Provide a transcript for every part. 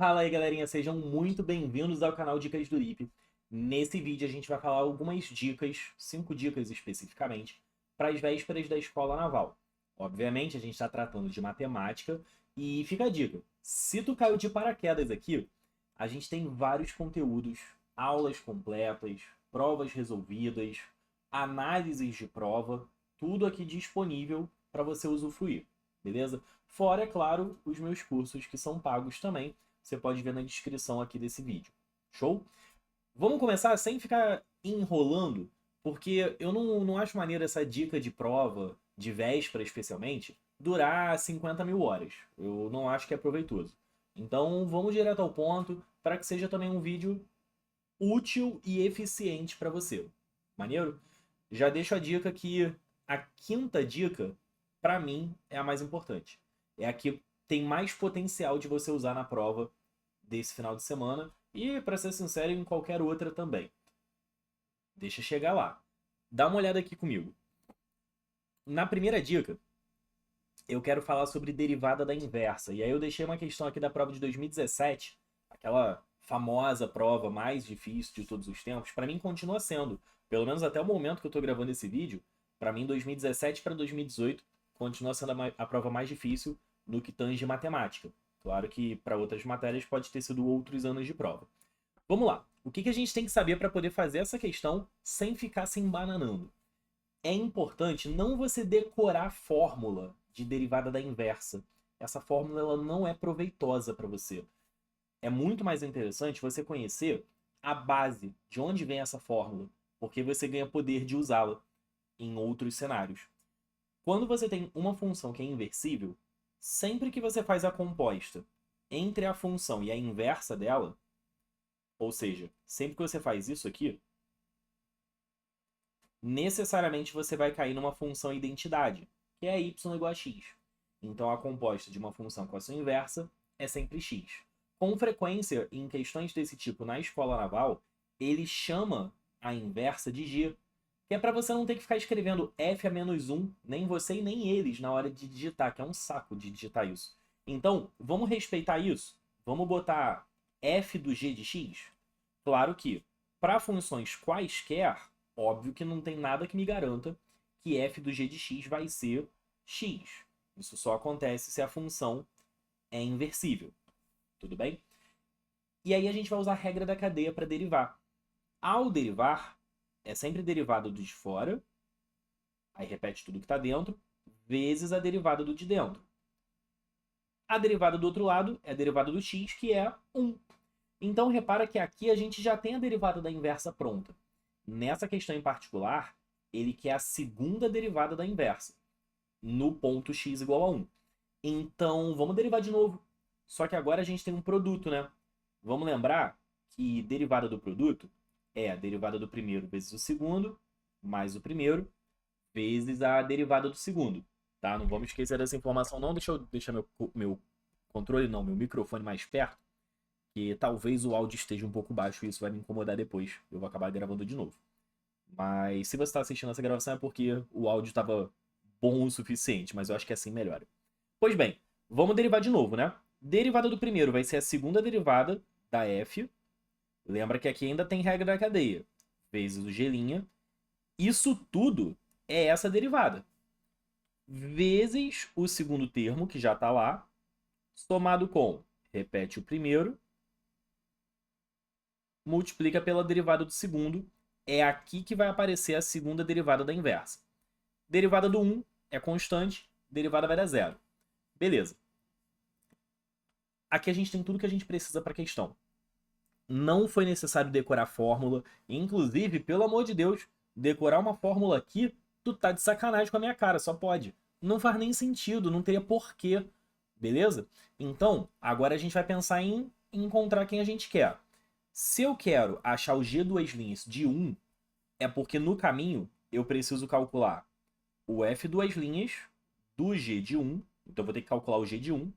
Fala aí, galerinha, sejam muito bem-vindos ao canal Dicas do Lipe. Nesse vídeo a gente vai falar algumas dicas, 5 dicas especificamente, para as vésperas da escola naval. Obviamente a gente está tratando de matemática e fica a dica, se tu caiu de paraquedas aqui, a gente tem vários conteúdos, aulas completas, provas resolvidas, análises de prova, tudo aqui disponível para você usufruir, beleza? Fora, é claro, os meus cursos que são pagos também, você pode ver na descrição aqui desse vídeo. Show? Vamos começar sem ficar enrolando, porque eu não acho maneiro essa dica de prova, de véspera especialmente, durar 50 mil horas. Eu não acho que é proveitoso. Então vamos direto ao ponto, para que seja também um vídeo útil e eficiente para você. Maneiro? Já deixo a dica que a quinta dica, para mim, é a mais importante. É a que tem mais potencial de você usar na prova desse final de semana e, para ser sincero, em qualquer outra também. Deixa eu chegar lá. Dá uma olhada aqui comigo. Na primeira dica, eu quero falar sobre derivada da inversa. E aí eu deixei uma questão aqui da prova de 2017, aquela famosa prova mais difícil de todos os tempos. Para mim continua sendo, pelo menos até o momento que eu estou gravando esse vídeo, para mim 2017 para 2018 continua sendo a prova mais difícil no que tange matemática. Claro que para outras matérias pode ter sido outros anos de prova. Vamos lá. O que a gente tem que saber para poder fazer essa questão sem ficar se embananando? É importante não você decorar a fórmula de derivada da inversa. Essa fórmula ela não é proveitosa para você. É muito mais interessante você conhecer a base, de onde vem essa fórmula, porque você ganha poder de usá-la em outros cenários. Quando você tem uma função que é inversível, sempre que você faz a composta entre a função e a inversa dela, ou seja, sempre que você faz isso aqui, necessariamente você vai cair numa função identidade, que é y igual a x. Então a composta de uma função com a sua inversa é sempre x. Com frequência, em questões desse tipo na escola naval, ele chama a inversa de g, que é para você não ter que ficar escrevendo f a menos 1, nem você e nem eles, na hora de digitar, que é um saco de digitar isso. Então, vamos respeitar isso? Vamos botar f do g de x? Claro que, para funções quaisquer, óbvio que não tem nada que me garanta que f do g de x vai ser x. Isso só acontece se a função é inversível. Tudo bem? E aí a gente vai usar a regra da cadeia para derivar. Ao derivar, é sempre derivada do de fora, aí repete tudo que está dentro, vezes a derivada do de dentro. A derivada do outro lado é a derivada do x, que é 1. Então repara que aqui a gente já tem a derivada da inversa pronta. Nessa questão em particular, ele quer a segunda derivada da inversa, no ponto x igual a 1. Então, vamos derivar de novo. Só que agora a gente tem um produto, né? Vamos lembrar que derivada do produto é a derivada do primeiro vezes o segundo, mais o primeiro, vezes a derivada do segundo. Tá? Não vamos esquecer dessa informação, não. Deixa eu deixar meu controle, não, meu microfone mais perto, que talvez o áudio esteja um pouco baixo e isso vai me incomodar depois. Eu vou acabar gravando de novo. Mas se você está assistindo essa gravação é porque o áudio estava bom o suficiente, mas eu acho que assim melhora. Pois bem, vamos derivar de novo, né? Derivada do primeiro vai ser a segunda derivada da f. Lembra que aqui ainda tem regra da cadeia. Vezes o g'. Isso tudo é essa derivada. Vezes o segundo termo, que já está lá, somado com, repete o primeiro, multiplica pela derivada do segundo. É aqui que vai aparecer a segunda derivada da inversa. Derivada do 1 é constante, derivada vai dar zero. Beleza. Aqui a gente tem tudo que a gente precisa para a questão. Não foi necessário decorar a fórmula. Inclusive, pelo amor de Deus, decorar uma fórmula aqui, tu tá de sacanagem com a minha cara, só pode. Não faz nem sentido, não teria porquê. Beleza? Então, agora a gente vai pensar em encontrar quem a gente quer. Se eu quero achar o g duas linhas de 1, é porque no caminho eu preciso calcular o f duas linhas do g de 1, então eu vou ter que calcular o g de 1,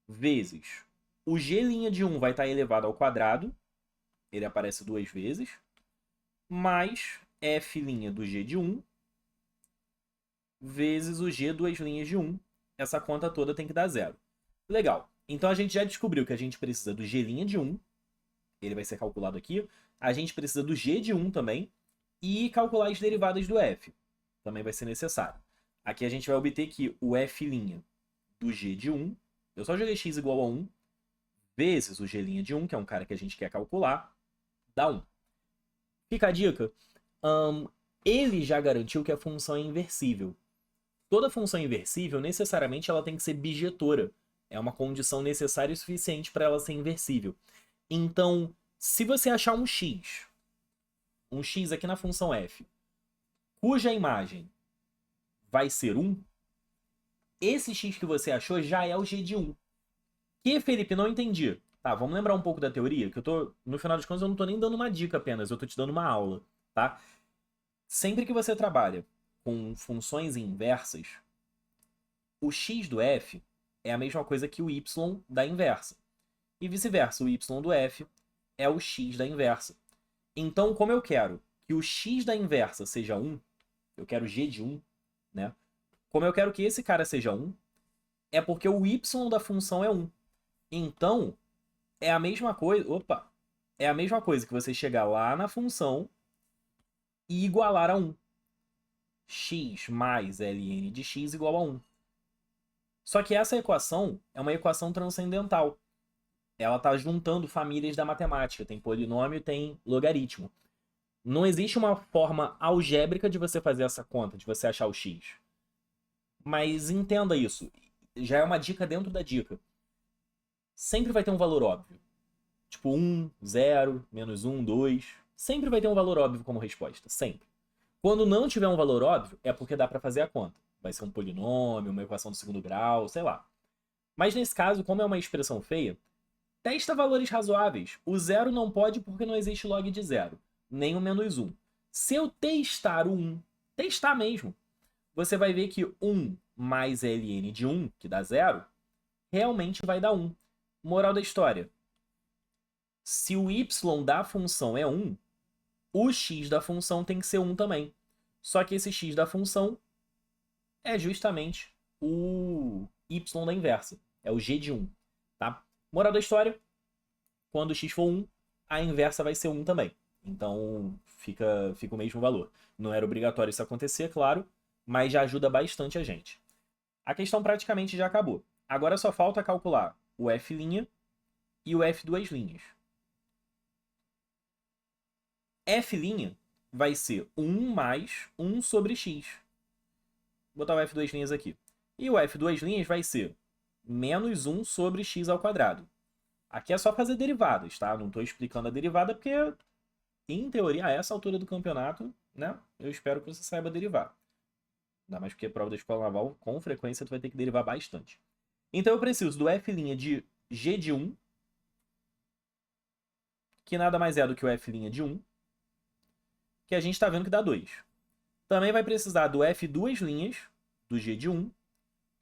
vezes o g' de 1 vai estar elevado ao quadrado, ele aparece duas vezes, mais f' do g de 1, vezes o g duas linhas de 1, essa conta toda tem que dar zero. Legal. Então a gente já descobriu que a gente precisa do g' de 1, ele vai ser calculado aqui. A gente precisa do g de 1 também, e calcular as derivadas do f. Também vai ser necessário. Aqui a gente vai obter que o f' do g de 1, eu só joguei x igual a 1, vezes o g' de 1, que é um cara que a gente quer calcular, dá 1. Fica a dica. Ele já garantiu que a função é inversível. Toda função inversível, necessariamente, ela tem que ser bijetora. É uma condição necessária e suficiente para ela ser inversível. Então, se você achar um x aqui na função f, cuja imagem vai ser 1, esse x que você achou já é o g de 1. Que, Felipe, não entendi. Tá, vamos lembrar um pouco da teoria, que no final das contas, eu não estou nem dando uma dica apenas, eu estou te dando uma aula, tá? Sempre que você trabalha com funções inversas, o x do f é a mesma coisa que o y da inversa. E vice-versa, o y do f é o x da inversa. Então, como eu quero que o x da inversa seja 1, eu quero g de 1, né? Como eu quero que esse cara seja 1, é porque o y da função é 1. Então, é a mesma coisa... Opa! É a mesma coisa que você chegar lá na função e igualar a 1. X mais ln de x igual a 1. Só que essa equação é uma equação transcendental. Ela está juntando famílias da matemática. Tem polinômio, tem logaritmo. Não existe uma forma algébrica de você fazer essa conta, de você achar o x. Mas entenda isso. Já é uma dica dentro da dica. Sempre vai ter um valor óbvio. Tipo 1, 0, menos 1, 2. Sempre vai ter um valor óbvio como resposta. Sempre. Quando não tiver um valor óbvio, é porque dá para fazer a conta. Vai ser um polinômio, uma equação do segundo grau, sei lá. Mas nesse caso, como é uma expressão feia, testa valores razoáveis. O 0 não pode porque não existe log de 0. Nem o menos 1. Se eu testar o 1, testar mesmo, você vai ver que 1 mais ln de 1, que dá 0, realmente vai dar 1. Moral da história. Se o y da função é 1, o x da função tem que ser 1 também. Só que esse x da função é justamente o y da inversa. É o g de 1. Tá? Moral da história, quando o x for 1, a inversa vai ser 1 também. Então fica o mesmo valor. Não era obrigatório isso acontecer, claro, mas já ajuda bastante a gente. A questão praticamente já acabou. Agora só falta calcular o f' e o f duas linhas. F' vai ser 1 mais 1 sobre x. Vou botar o f duas linhas aqui. E o f duas linhas vai ser menos 1 sobre x ao quadrado. Aqui é só fazer derivadas, tá? Não estou explicando a derivada porque, em teoria, a essa altura do campeonato, né? Eu espero que você saiba derivar. Ainda mais porque a prova da escola naval, com frequência, tu vai ter que derivar bastante. Então eu preciso do f' de g de 1, que nada mais é do que o f' de 1, que a gente está vendo que dá 2. Também vai precisar do f duas linhas do g de 1,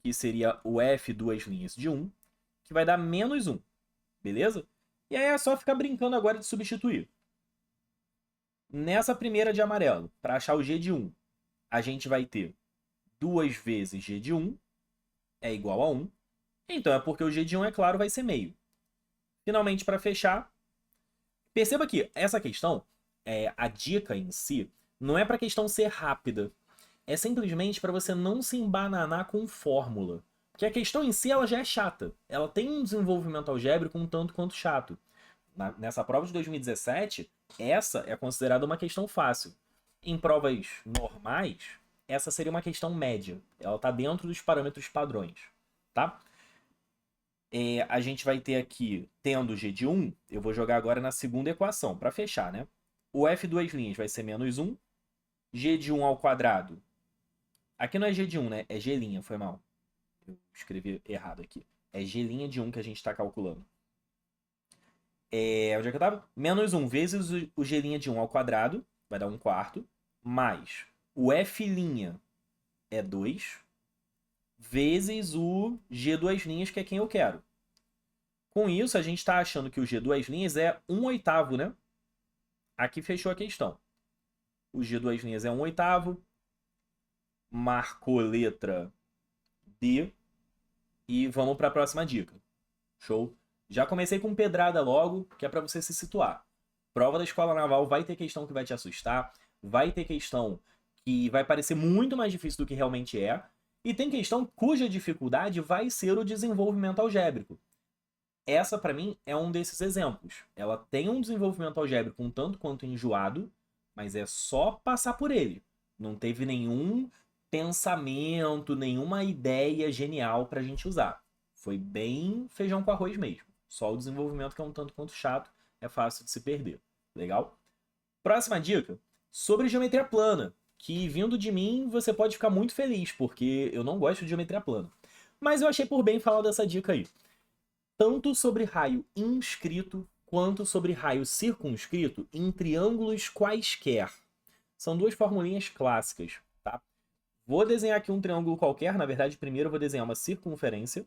que seria o f duas linhas de 1, que vai dar menos 1. Beleza? E aí é só ficar brincando agora de substituir. Nessa primeira de amarelo, para achar o g de 1, a gente vai ter 2 vezes g de 1 é igual a 1. Então é porque o g de 1, é claro, vai ser meio. Finalmente, para fechar, perceba que essa questão, a dica em si, não é para a questão ser rápida. É simplesmente para você não se embananar com fórmula. Porque a questão em si ela já é chata. Ela tem um desenvolvimento algébrico um tanto quanto chato. Nessa prova de 2017, essa é considerada uma questão fácil. Em provas normais, essa seria uma questão média. Ela está dentro dos parâmetros padrões. Tá? A gente vai ter aqui, tendo g de 1, eu vou jogar agora na segunda equação, para fechar, né? O f duas linhas vai ser menos 1. G de 1 ao quadrado. Aqui não é g de 1, né? É g', foi mal. Eu escrevi errado aqui. É g' de 1 que a gente está calculando. Onde é que eu estava? Menos 1 vezes o g' de 1 ao quadrado, vai dar 1/4, mais o f' é 2, vezes o g duas linhas, que é quem eu quero. Com isso, a gente está achando que o g duas linhas é 1/8, né? Aqui fechou a questão. O g duas linhas é 1/8. Marcou letra D. E vamos para a próxima dica. Show? Já comecei com pedrada logo, que é para você se situar. Prova da Escola Naval vai ter questão que vai te assustar, vai ter questão que vai parecer muito mais difícil do que realmente é, e tem questão cuja dificuldade vai ser o desenvolvimento algébrico. Essa, para mim, é um desses exemplos. Ela tem um desenvolvimento algébrico um tanto quanto enjoado, mas é só passar por ele. Não teve nenhum pensamento, nenhuma ideia genial para a gente usar. Foi bem feijão com arroz mesmo. Só o desenvolvimento que é um tanto quanto chato, é fácil de se perder. Legal? Próxima dica, sobre geometria plana, que vindo de mim você pode ficar muito feliz, porque eu não gosto de geometria plana. Mas eu achei por bem falar dessa dica aí. Tanto sobre raio inscrito, quanto sobre raio circunscrito em triângulos quaisquer. São duas formulinhas clássicas, tá? Vou desenhar aqui um triângulo qualquer, na verdade primeiro eu vou desenhar uma circunferência.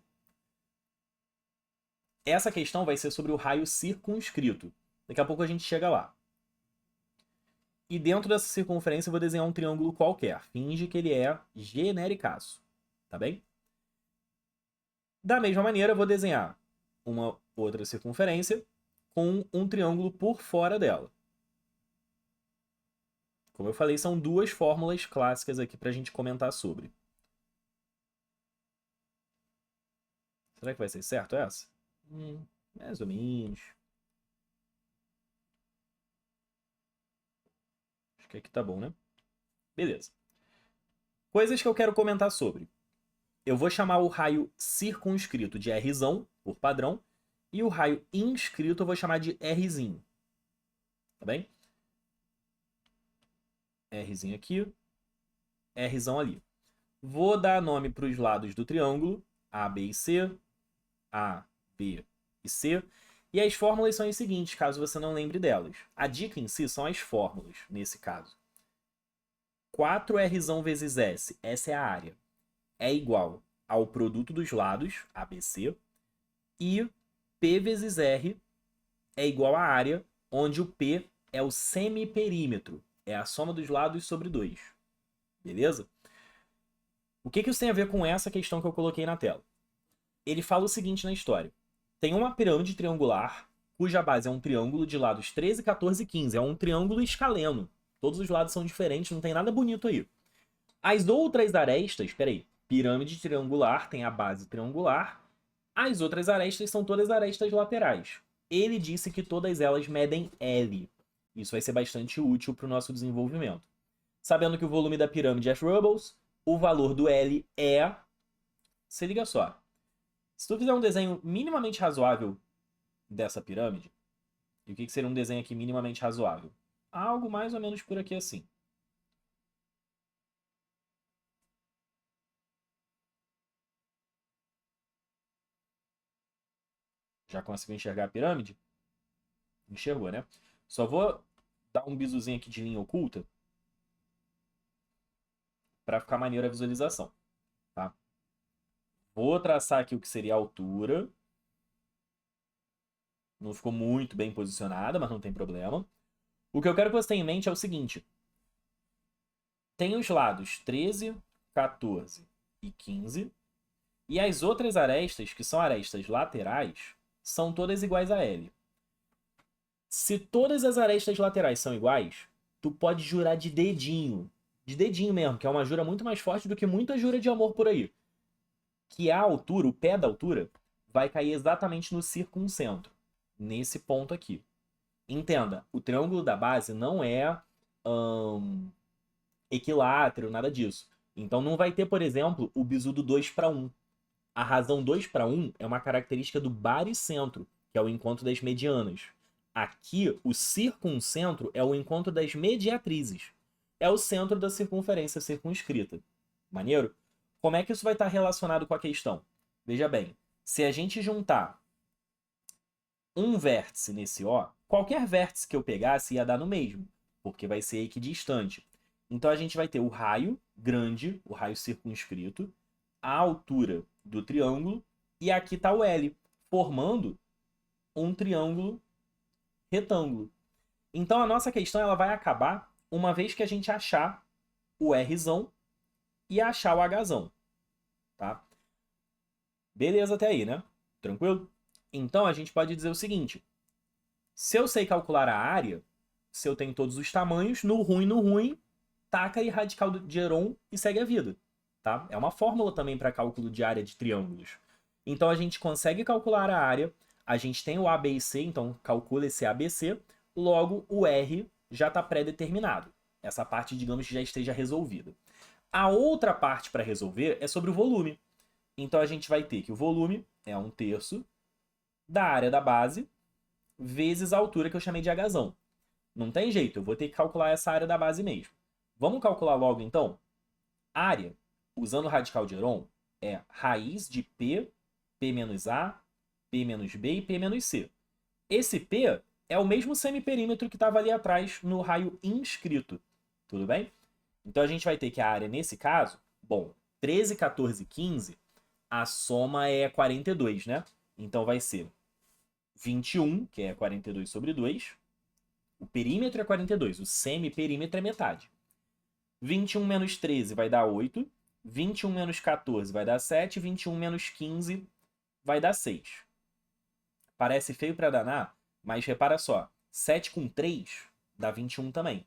Essa questão vai ser sobre o raio circunscrito. Daqui a pouco a gente chega lá. E dentro dessa circunferência eu vou desenhar um triângulo qualquer. Finge que ele é genericaço, tá bem? Da mesma maneira, eu vou desenhar uma outra circunferência com um triângulo por fora dela. Como eu falei, são duas fórmulas clássicas aqui para a gente comentar sobre. Será que vai ser certo essa? Mais ou menos. Acho que aqui tá bom, né? Beleza. Coisas que eu quero comentar sobre. Eu vou chamar o raio circunscrito de Rzão, por padrão, e o raio inscrito eu vou chamar de Rzinho. Tá bem? Rzinho aqui, Rzão ali. Vou dar nome para os lados do triângulo, A, B e C, A, B e C. E as fórmulas são as seguintes, caso você não lembre delas. A dica em si são as fórmulas, nesse caso. 4Rzão vezes S, essa é a área, é igual ao produto dos lados, ABC, e P vezes R é igual à área, onde o P é o semiperímetro, é a soma dos lados sobre 2. Beleza? O que isso tem a ver com essa questão que eu coloquei na tela? Ele fala o seguinte na história. Tem uma pirâmide triangular, cuja base é um triângulo de lados 13, 14 e 15. É um triângulo escaleno. Todos os lados são diferentes, não tem nada bonito aí. As outras arestas, pirâmide triangular tem a base triangular. As outras arestas são todas arestas laterais. Ele disse que todas elas medem L. Isso vai ser bastante útil para o nosso desenvolvimento. Sabendo que o volume da pirâmide é Rubbles, o valor do L é... Se liga só. Se tu fizer um desenho minimamente razoável dessa pirâmide, e o que seria um desenho aqui minimamente razoável? Algo mais ou menos por aqui assim. Já conseguiu enxergar a pirâmide? Enxergou, né? Só vou dar um bisuzinho aqui de linha oculta para ficar maneira a visualização, tá? Vou traçar aqui o que seria a altura. Não ficou muito bem posicionada, mas não tem problema. O que eu quero que você tenha em mente é o seguinte. Tem os lados 13, 14 e 15. E as outras arestas, que são arestas laterais, são todas iguais a L. Se todas as arestas laterais são iguais, tu pode jurar de dedinho mesmo, que é uma jura muito mais forte do que muita jura de amor por aí. Que a altura, o pé da altura, vai cair exatamente no circuncentro, nesse ponto aqui. Entenda, o triângulo da base não é equilátero, nada disso. Então não vai ter, por exemplo, o bizu do 2:1. A razão 2:1 é uma característica do baricentro, que é o encontro das medianas. Aqui, o circuncentro é o encontro das mediatrizes. É o centro da circunferência circunscrita. Maneiro? Como é que isso vai estar relacionado com a questão? Veja bem, se a gente juntar um vértice nesse O, qualquer vértice que eu pegasse ia dar no mesmo, porque vai ser equidistante. Então a gente vai ter o raio grande, o raio circunscrito, a altura do triângulo, e aqui está o L, formando um triângulo retângulo. Então a nossa questão ela vai acabar uma vez que a gente achar o Rzão e achar o Hzão. Tá? Beleza até aí, né? Tranquilo? Então, a gente pode dizer o seguinte. Se eu sei calcular a área, se eu tenho todos os tamanhos, no ruim, taca aí radical de Heron e segue a vida. Tá? É uma fórmula também para cálculo de área de triângulos. Então, a gente consegue calcular a área, a gente tem o A, B e C, então calcula esse A, B, C, logo o R já está pré-determinado. Essa parte, digamos que já esteja resolvida. A outra parte para resolver é sobre o volume. Então, a gente vai ter que o volume é 1/3 da área da base vezes a altura que eu chamei de Hzão. Não tem jeito, eu vou ter que calcular essa área da base mesmo. Vamos calcular logo, então? Área, usando o radical de Heron, é raiz de P, P menos A, P menos B e P menos C. Esse P é o mesmo semiperímetro que estava ali atrás no raio inscrito. Tudo bem? Então, a gente vai ter que a área, nesse caso, bom, 13, 14, 15, a soma é 42, né? Então, vai ser 21, que é 42 sobre 2. O perímetro é 42, o semiperímetro é metade. 21 menos 13 vai dar 8. 21 menos 14 vai dar 7. 21 menos 15 vai dar 6. Parece feio para danar, mas repara só. 7 com 3 dá 21 também.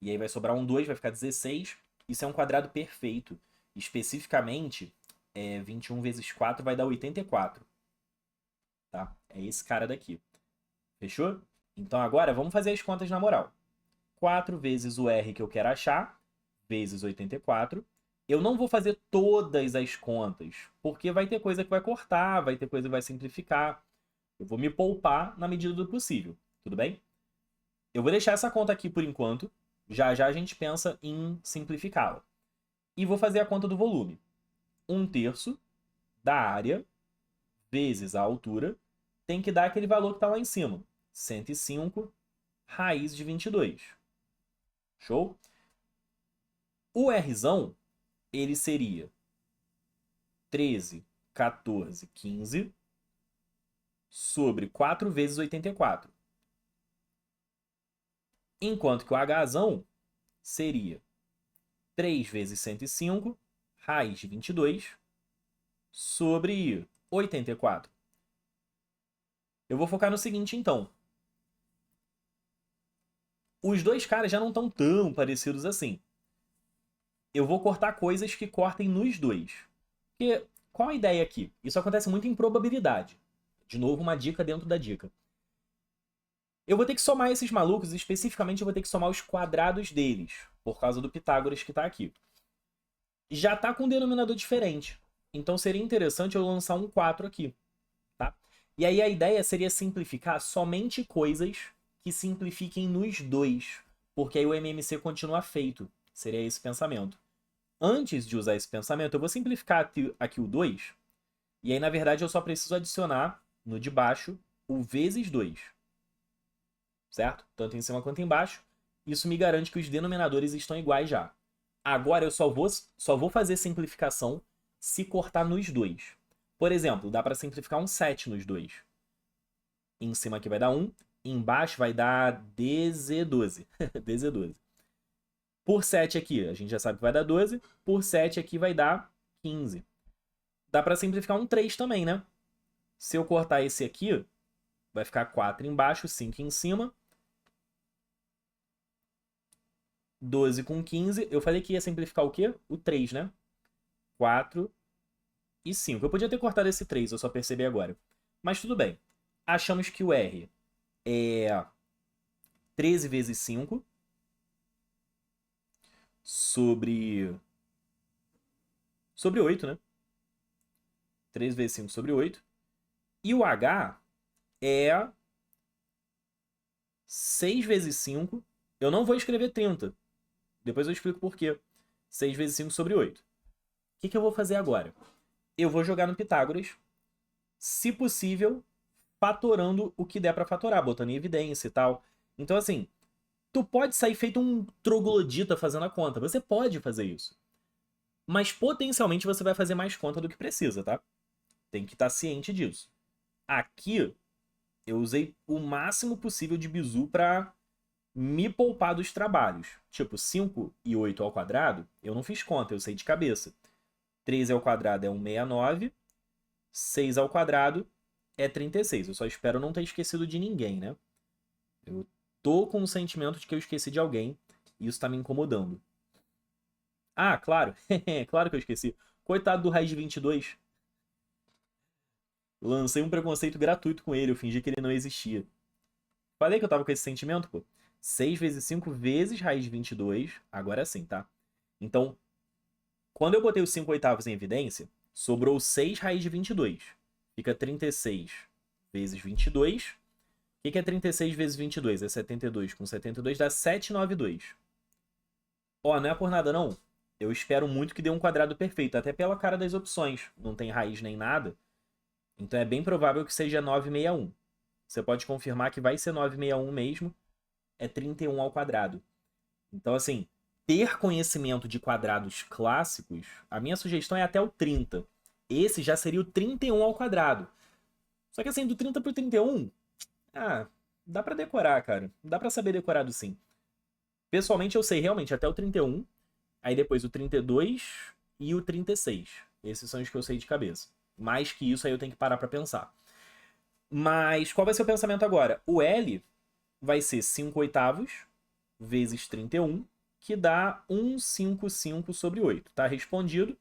E aí vai sobrar um 2, vai ficar 16. Isso é um quadrado perfeito. Especificamente, 21 vezes 4 vai dar 84. Tá? É esse cara daqui. Fechou? Então agora vamos fazer as contas na moral. 4 vezes o R que eu quero achar, vezes 84. Eu não vou fazer todas as contas, porque vai ter coisa que vai cortar, vai ter coisa que vai simplificar. Eu vou me poupar na medida do possível. Tudo bem? Eu vou deixar essa conta aqui por enquanto. Já já a gente pensa em simplificá-la. E vou fazer a conta do volume. 1/3 da área vezes a altura tem que dar aquele valor que está lá em cima. 105 raiz de 22. Show? O Rzão, ele seria 13, 14, 15 sobre 4 vezes 84. Enquanto que o Hzão seria 3 vezes 105, raiz de 22, sobre 84. Eu vou focar no seguinte, então. Os dois caras já não estão tão parecidos assim. Eu vou cortar coisas que cortem nos dois. Porque, qual a ideia aqui? Isso acontece muito em probabilidade. De novo, uma dica dentro da dica. Eu vou ter que somar esses malucos, especificamente eu vou ter que somar os quadrados deles, por causa do Pitágoras que está aqui. Já está com um denominador diferente. Então seria interessante eu lançar um 4 aqui. Tá? E aí a ideia seria simplificar somente coisas que simplifiquem nos dois, porque aí o MMC continua feito. Seria esse pensamento. Antes de usar esse pensamento, eu vou simplificar aqui o 2, e aí, na verdade, eu só preciso adicionar no de baixo o vezes 2. Certo? Tanto em cima quanto embaixo. Isso me garante que os denominadores estão iguais já. Agora eu só vou fazer simplificação se cortar nos dois. Por exemplo, dá para simplificar um 7 nos dois. Em cima aqui vai dar 1, embaixo vai dar DZ12. DZ12. Por 7 aqui, a gente já sabe que vai dar 12. Por 7 aqui vai dar 15. Dá para simplificar um 3 também, né? Se eu cortar esse aqui, vai ficar 4 embaixo, 5 em cima. 12 com 15. Eu falei que ia simplificar o quê? O 3, né? 4 e 5. Eu podia ter cortado esse 3, eu só percebi agora. Mas tudo bem. Achamos que o R é 13 vezes 5 sobre 8, né? 13 vezes 5 sobre 8. E o H é 6 vezes 5. Eu não vou escrever 30. Depois eu explico por quê. 6 vezes 5 sobre 8. O que eu vou fazer agora? Eu vou jogar no Pitágoras, se possível, fatorando o que der para fatorar, botando em evidência e tal. Então, assim, tu pode sair feito um troglodita fazendo a conta. Você pode fazer isso. Mas, potencialmente, você vai fazer mais conta do que precisa, tá? Tem que estar ciente disso. Aqui, eu usei o máximo possível de bizu para me poupar dos trabalhos. Tipo, 5 e 8 ao quadrado, eu não fiz conta, eu sei de cabeça. 13 ao quadrado é 169. 6 ao quadrado é 36. Eu só espero não ter esquecido de ninguém, né? Eu tô com o sentimento de que eu esqueci de alguém e isso tá me incomodando. Ah, claro. Claro que eu esqueci. Coitado do Raiz 22. Lancei um preconceito gratuito com ele, eu fingi que ele não existia. Falei que eu tava com esse sentimento, pô. 6 vezes 5 vezes raiz de 22, agora sim, tá? Então, quando eu botei os 5 oitavos em evidência, sobrou 6 raiz de 22. Fica 36 vezes 22. O que é 36 vezes 22? É 72. Com 72 dá 792. Ó, não é por nada não. Eu espero muito que dê um quadrado perfeito, até pela cara das opções. Não tem raiz nem nada. Então é bem provável que seja 961. Você pode confirmar que vai ser 961 mesmo. É 31 ao quadrado. Então, assim, ter conhecimento de quadrados clássicos, a minha sugestão é até o 30. Esse já seria o 31 ao quadrado. Só que assim, do 30 pro 31, dá pra decorar, cara. Dá pra saber decorado sim. Pessoalmente eu sei realmente até o 31, aí depois o 32 e o 36. Esses são os que eu sei de cabeça. Mais que isso aí eu tenho que parar pra pensar. Mas qual vai ser o pensamento agora? O L vai ser 5 oitavos vezes 31, que dá 155 sobre 8. Tá respondido.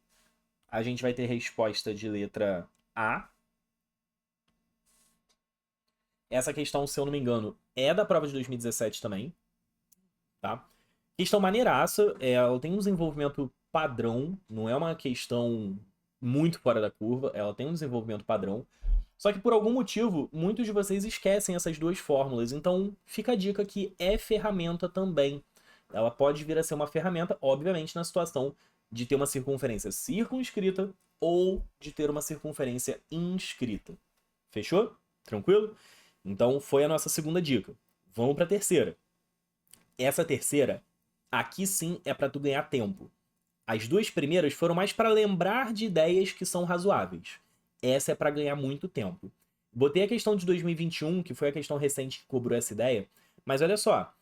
A gente vai ter resposta de letra A. Essa questão, se eu não me engano, é da prova de 2017 também. Tá? Questão maneiraça. Ela tem um desenvolvimento padrão. Não é uma questão muito fora da curva. Ela tem um desenvolvimento padrão. Só que por algum motivo, muitos de vocês esquecem essas duas fórmulas. Então, fica a dica que é ferramenta também. Ela pode vir a ser uma ferramenta, obviamente, na situação de ter uma circunferência circunscrita ou de ter uma circunferência inscrita. Fechou? Tranquilo? Então, foi a nossa segunda dica. Vamos para a terceira. Essa terceira, aqui sim é para tu ganhar tempo. As duas primeiras foram mais para lembrar de ideias que são razoáveis. Essa é para ganhar muito tempo. Botei a questão de 2021, que foi a questão recente que cobrou essa ideia, mas olha só,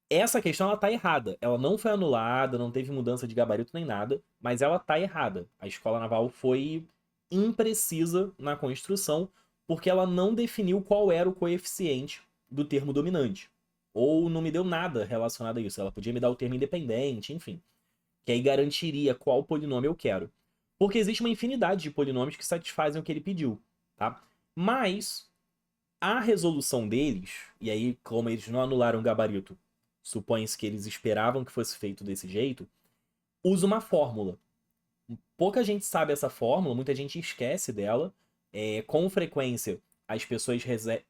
essa questão ela tá errada. Ela não foi anulada, não teve mudança de gabarito nem nada, mas ela tá errada. A escola naval foi imprecisa na construção porque ela não definiu qual era o coeficiente do termo dominante. Ou não me deu nada relacionado a isso. Ela podia me dar o termo independente, enfim. Que aí garantiria qual polinômio eu quero. Porque existe uma infinidade de polinômios que satisfazem o que ele pediu, tá? Mas a resolução deles, e aí como eles não anularam o gabarito, supõe-se que eles esperavam que fosse feito desse jeito, usa uma fórmula. Pouca gente sabe essa fórmula, muita gente esquece dela. Com frequência, as pessoas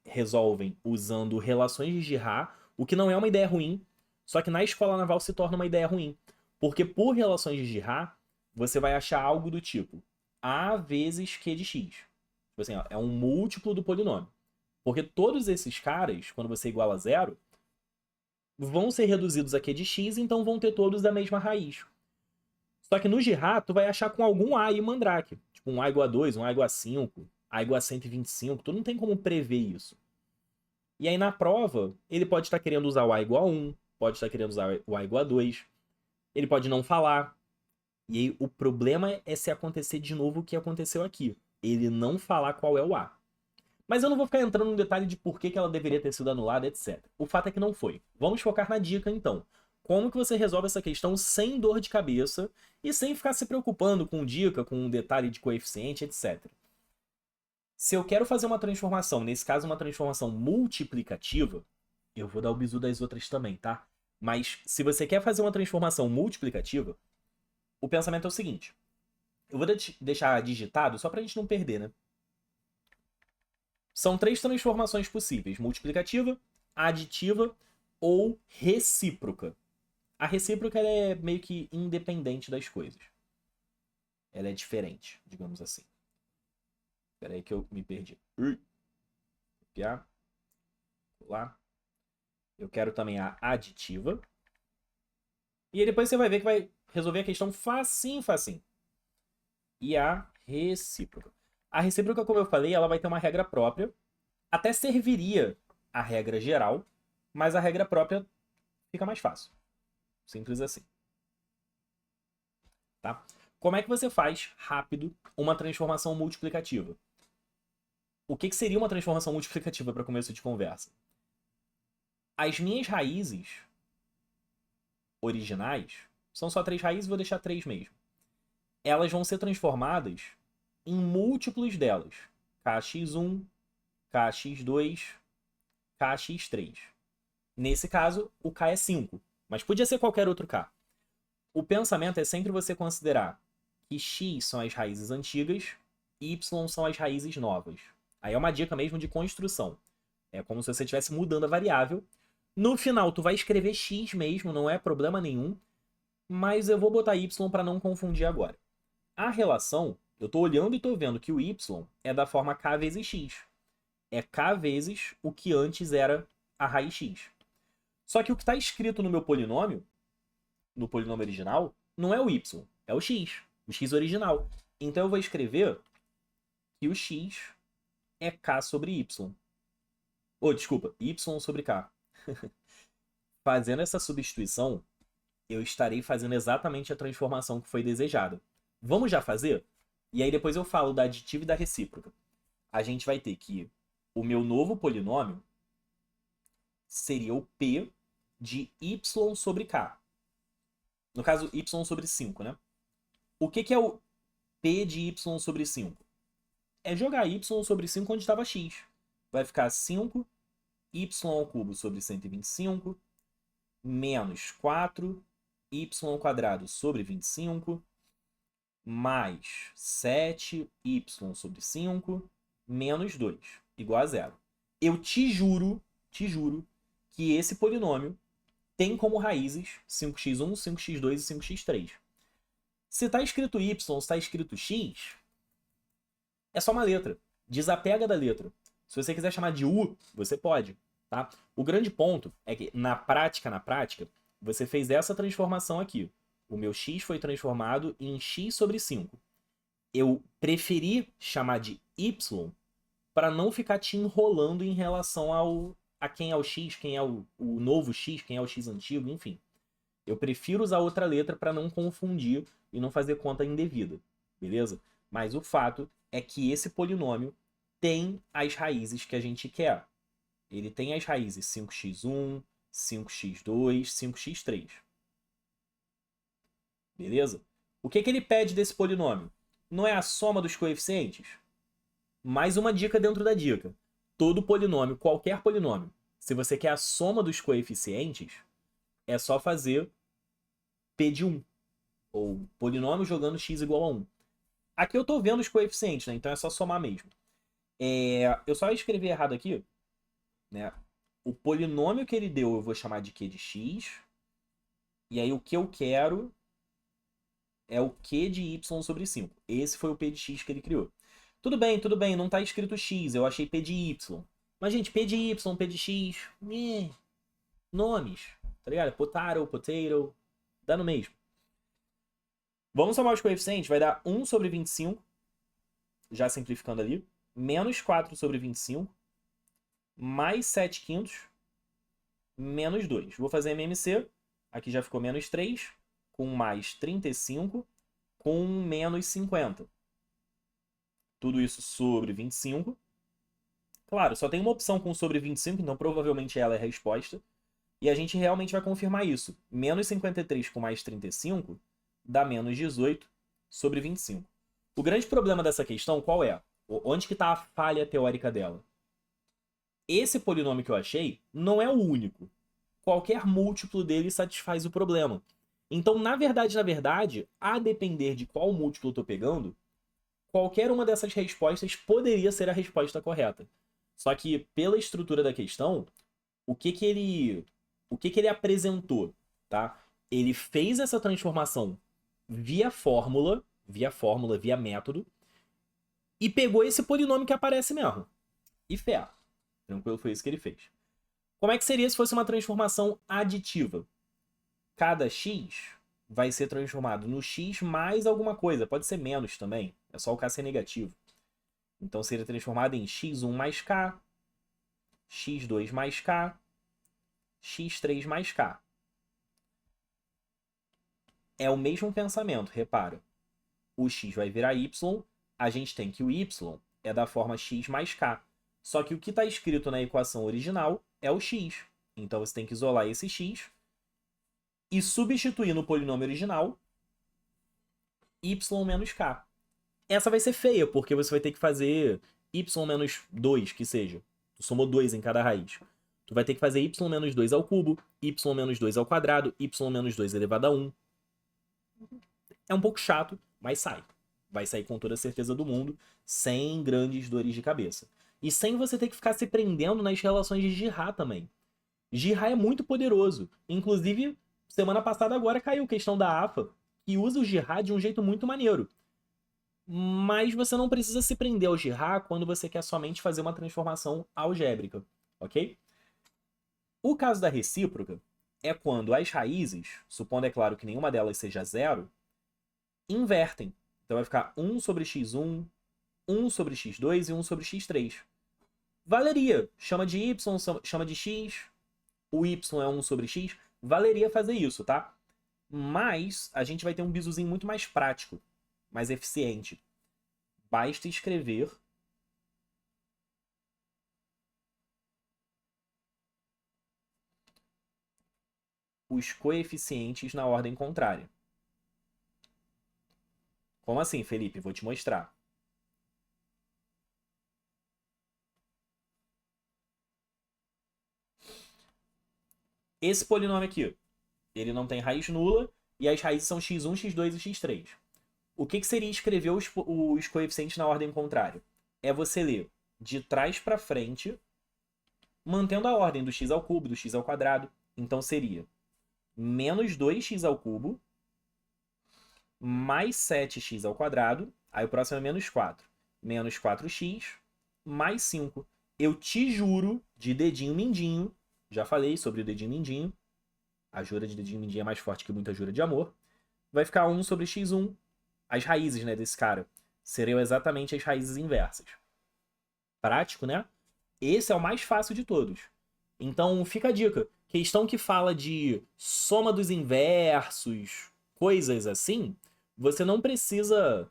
resolvem usando relações de Girard, o que não é uma ideia ruim, só que na escola naval se torna uma ideia ruim. Porque por relações de Girard, você vai achar algo do tipo A vezes Q de X. Tipo assim, ó, é um múltiplo do polinômio. Porque todos esses caras, quando você iguala a zero, vão ser reduzidos a Q de X, então vão ter todos da mesma raiz. Só que no Girard, tu vai achar com algum A e Mandrake. Tipo um A igual a 2, um A igual a 5, A igual a 125. Tu não tem como prever isso. E aí na prova, ele pode estar querendo usar o A igual a 1, pode estar querendo usar o A igual a 2. Ele pode não falar. E aí o problema é se acontecer de novo o que aconteceu aqui. Ele não falar qual é o A. Mas eu não vou ficar entrando no detalhe de por que ela deveria ter sido anulada, etc. O fato é que não foi. Vamos focar na dica, então. Como que você resolve essa questão sem dor de cabeça e sem ficar se preocupando com dica, com um detalhe de coeficiente, etc. Se eu quero fazer uma transformação, nesse caso uma transformação multiplicativa, eu vou dar o bizu das outras também, tá? Mas se você quer fazer uma transformação multiplicativa, o pensamento é o seguinte. Eu vou deixar digitado só pra gente não perder, né? São três transformações possíveis: multiplicativa, aditiva ou recíproca. A recíproca ela é meio que independente das coisas. Ela é diferente, digamos assim. Espera aí que eu me perdi. Copiar. Lá. Eu quero também a aditiva. E aí depois você vai ver que vai resolver a questão facinho, facinho. E a recíproca. A recíproca, como eu falei, ela vai ter uma regra própria. Até serviria a regra geral, mas a regra própria fica mais fácil. Simples assim. Tá? Como é que você faz rápido uma transformação multiplicativa? o que seria uma transformação multiplicativa para começo de conversa? As minhas raízes originais são só 3 raízes, vou deixar 3 mesmo. Elas vão ser transformadas em múltiplos delas. kx1, kx2, kx3. Nesse caso, o k é 5, mas podia ser qualquer outro k. O pensamento é sempre você considerar que x são as raízes antigas e y são as raízes novas. Aí é uma dica mesmo de construção. É como se você estivesse mudando a variável. No final, tu vai escrever x mesmo, não é problema nenhum, mas eu vou botar y para não confundir agora. A relação, eu estou olhando e estou vendo que o y é da forma k vezes x. É k vezes o que antes era a raiz x. Só que o que está escrito no meu polinômio, no polinômio original, não é o y, é o x original. Então eu vou escrever que o x é k sobre y. Desculpa, y sobre k. Fazendo essa substituição, eu estarei fazendo exatamente a transformação que foi desejada. Vamos já fazer? E aí depois eu falo da aditiva e da recíproca. A gente vai ter que o meu novo polinômio seria o p de y sobre k. No caso, y sobre 5, né? O que é o p de y sobre 5? É jogar y sobre 5 onde estava x. Vai ficar 5 y ao cubo sobre 125 menos 4 y ao quadrado sobre 25 mais 7y sobre 5 menos 2 igual a 0. Eu te juro que esse polinômio tem como raízes 5x1, 5x2 e 5x3. Se está escrito y, se está escrito x, é só uma letra. Desapega da letra. Se você quiser chamar de u, você pode. Tá? O grande ponto é que, na prática, você fez essa transformação aqui. O meu x foi transformado em x sobre 5. Eu preferi chamar de y para não ficar te enrolando em relação a quem é o x, quem é o novo x, quem é o x antigo, enfim. Eu prefiro usar outra letra para não confundir e não fazer conta indevida, beleza? Mas o fato é que esse polinômio tem as raízes que a gente quer. Ele tem as raízes 5x1, 5x2, 5x3. Beleza? O que ele pede desse polinômio? Não é a soma dos coeficientes? Mais uma dica dentro da dica. Todo polinômio, qualquer polinômio, se você quer a soma dos coeficientes, é só fazer P de 1. Ou polinômio jogando x igual a 1. Aqui eu estou vendo os coeficientes, né? Então é só somar mesmo. Eu só escrevi errado aqui, né? O polinômio que ele deu eu vou chamar de q de x. E aí o que eu quero é o q de y sobre 5. Esse foi o p de x que ele criou. Tudo bem, não está escrito x, eu achei p de y. Mas, gente, p de y, p de x, nomes, tá ligado? Potato, dá no mesmo. Vamos somar os coeficientes, vai dar 1 sobre 25, já simplificando ali, menos 4 sobre 25, mais 7 quintos, menos 2. Vou fazer MMC, aqui já ficou menos 3, com mais 35, com menos 50. Tudo isso sobre 25. Claro, só tem uma opção com sobre 25, então provavelmente ela é a resposta. E a gente realmente vai confirmar isso. Menos 53 com mais 35 dá menos 18 sobre 25. O grande problema dessa questão qual é? Onde que está a falha teórica dela? Esse polinômio que eu achei não é o único. Qualquer múltiplo dele satisfaz o problema. Então, na verdade, a depender de qual múltiplo eu estou pegando, qualquer uma dessas respostas poderia ser a resposta correta. Só que, pela estrutura da questão, o que ele apresentou? Tá? Ele fez essa transformação via fórmula, via método, e pegou esse polinômio que aparece mesmo. E fé. Tranquilo, foi isso que ele fez. Como é que seria se fosse uma transformação aditiva? Cada x vai ser transformado no x mais alguma coisa. Pode ser menos também. É só o k ser negativo. Então seria transformado em x1 mais k, x2 mais k, x3 mais k. É o mesmo pensamento, repara. O x vai virar y, a gente tem que o y é da forma x mais k. Só que o que está escrito na equação original é o x. Então você tem que isolar esse x e substituir no polinômio original y menos k. Essa vai ser feia, porque você vai ter que fazer y menos 2, que seja. Tu somou 2 em cada raiz. Tu vai ter que fazer y menos 2 ao cubo, y menos 2 ao quadrado, y menos 2 elevado a 1. É um pouco chato, mas sai. Vai sair com toda a certeza do mundo, sem grandes dores de cabeça. E sem você ter que ficar se prendendo nas relações de Girard também. Girard é muito poderoso. Inclusive, semana passada agora caiu a questão da AFA, que usa o Girard de um jeito muito maneiro. Mas você não precisa se prender ao Girard quando você quer somente fazer uma transformação algébrica, ok? O caso da recíproca é quando as raízes, supondo é claro que nenhuma delas seja zero, invertem. Então vai ficar 1 sobre x1, 1 sobre x2 e 1 sobre x3. Valeria. Chama de y, chama de x. O y é 1 sobre x. Valeria fazer isso, tá? Mas a gente vai ter um bizuzinho muito mais prático, mais eficiente. Basta escrever os coeficientes na ordem contrária. Como assim, Felipe? Vou te mostrar. Esse polinômio aqui, ele não tem raiz nula e as raízes são x1, x2 e x3. O que seria escrever os coeficientes na ordem contrária? É você ler de trás para frente, mantendo a ordem do x ao cubo, do x ao quadrado. Então seria menos 2x ao cubo, mais 7x ao quadrado, aí o próximo é menos 4. Menos 4x, mais 5. Eu te juro, de dedinho mindinho, já falei sobre o dedinho mindinho, a jura de dedinho mindinho é mais forte que muita jura de amor, vai ficar 1 sobre x1, as raízes, né, desse cara, seriam exatamente as raízes inversas. Prático, né? Esse é o mais fácil de todos. Então, fica a dica. Questão que fala de soma dos inversos, coisas assim, você não precisa,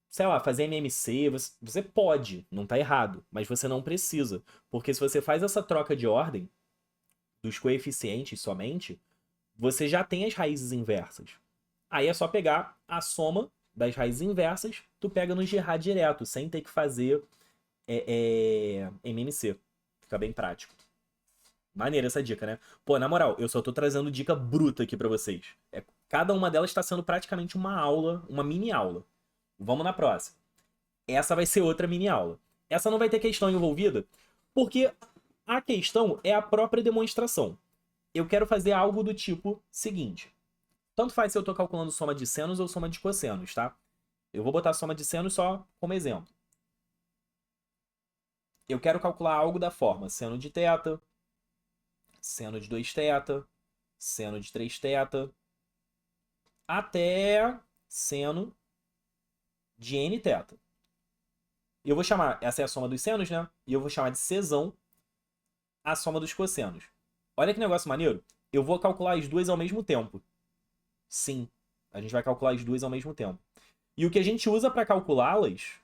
sei lá, fazer MMC. Você pode, não tá errado, mas você não precisa. Porque se você faz essa troca de ordem dos coeficientes somente, você já tem as raízes inversas. Aí é só pegar a soma das raízes inversas, tu pega no Girard direto, sem ter que fazer MMC. Fica bem prático. Maneira essa dica, né? Pô, na moral, eu só tô trazendo dica bruta aqui pra vocês. Cada uma delas tá sendo praticamente uma aula, uma mini aula. Vamos na próxima. Essa vai ser outra mini aula. Essa não vai ter questão envolvida, porque a questão é a própria demonstração. Eu quero fazer algo do tipo seguinte. Tanto faz se eu tô calculando soma de senos ou soma de cossenos, tá? Eu vou botar soma de senos só como exemplo. Eu quero calcular algo da forma seno de θ, seno de 2θ, seno de 3θ, até seno de nθ. Eu vou chamar, essa é a soma dos senos, né? E eu vou chamar de sesão a soma dos cossenos. Olha que negócio maneiro. Eu vou calcular as duas ao mesmo tempo. Sim, a gente vai calcular as duas ao mesmo tempo. E o que a gente usa para calculá-las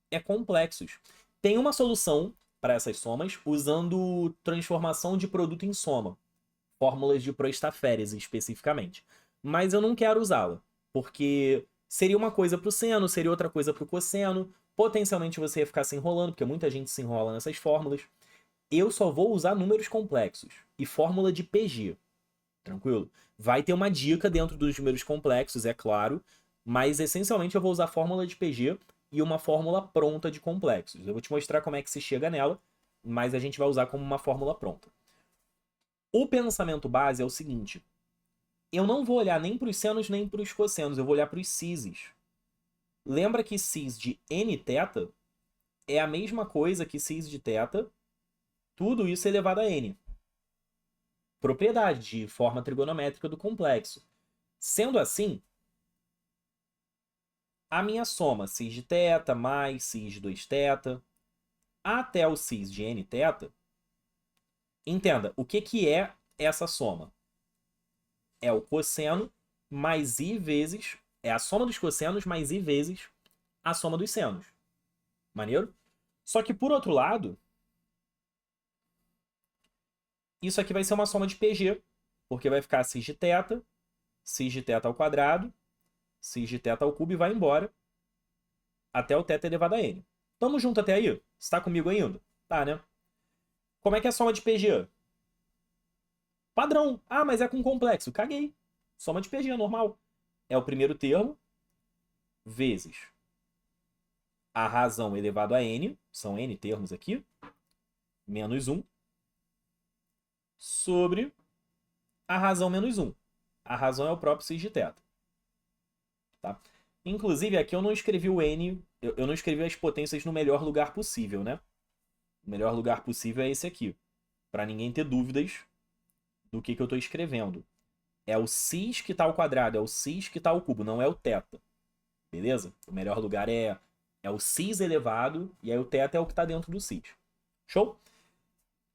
é complexos. Tem uma solução para essas somas usando transformação de produto em soma. Fórmulas de Proestaférese, especificamente. Mas eu não quero usá-la, porque seria uma coisa para o seno, seria outra coisa para o cosseno. Potencialmente você ia ficar se enrolando, porque muita gente se enrola nessas fórmulas. Eu só vou usar números complexos e fórmula de PG. Tranquilo? Vai ter uma dica dentro dos números complexos, é claro, mas essencialmente eu vou usar fórmula de PG e uma fórmula pronta de complexos. Eu vou te mostrar como é que se chega nela, mas a gente vai usar como uma fórmula pronta. O pensamento base é o seguinte: eu não vou olhar nem para os senos nem para os cossenos, eu vou olhar para os sises. Lembra que sis de nθ é a mesma coisa que sis de θ, tudo isso elevado a n. Propriedade de forma trigonométrica do complexo. Sendo assim, a minha soma sis de θ mais sis de 2θ até o sis de nθ, entenda, o que é essa soma? É o cosseno mais i vezes, é a soma dos cossenos mais i vezes a soma dos senos. Maneiro? Só que, por outro lado, isso aqui vai ser uma soma de PG, porque vai ficar cis de θ ao quadrado, cis de θ ao cubo e vai embora até o θ elevado a n. Tamo junto até aí? Você tá comigo ainda? Tá, né? Como é que é a soma de PG? Padrão. Ah, mas é com complexo. Caguei. Soma de PG, normal. É o primeiro termo vezes a razão elevado a n, são n termos aqui, menos 1, sobre a razão menos 1. A razão é o próprio cis de θ. Tá? Inclusive, aqui eu não escrevi o n, eu não escrevi as potências no melhor lugar possível, né? O melhor lugar possível é esse aqui, para ninguém ter dúvidas do que eu estou escrevendo. É o cis que está ao quadrado, é o cis que está ao cubo, não é o θ. Beleza? O melhor lugar é o cis elevado, e aí o θ é o que está dentro do cis. Show?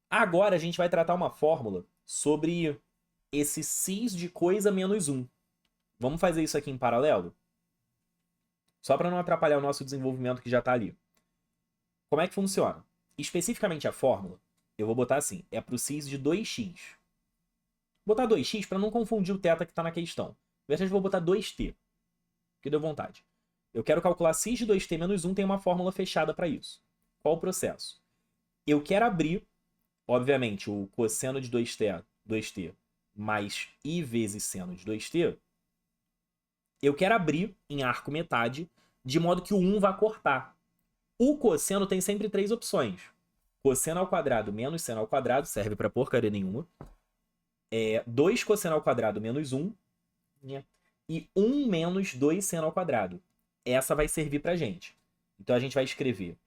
Agora a gente vai tratar uma fórmula sobre esse cis de coisa menos 1. Vamos fazer isso aqui em paralelo? Só para não atrapalhar o nosso desenvolvimento que já está ali. Como é que funciona? Especificamente a fórmula, eu vou botar assim, é para o cis de 2x. Vou botar 2x para não confundir o θ que está na questão. Na verdade, vou botar 2t, que deu vontade. Eu quero calcular cis de 2t menos 1, tem uma fórmula fechada para isso. Qual o processo? Eu quero abrir, obviamente, o cosseno de 2t mais i vezes seno de 2t. Eu quero abrir em arco metade, de modo que o 1 vá cortar. O cosseno tem sempre 3 opções. Cosseno ao quadrado menos seno ao quadrado, serve para porcaria nenhuma. 2 cosseno ao quadrado menos 1. E 1 menos 2 seno ao quadrado. Essa vai servir pra gente. Então a gente vai escrever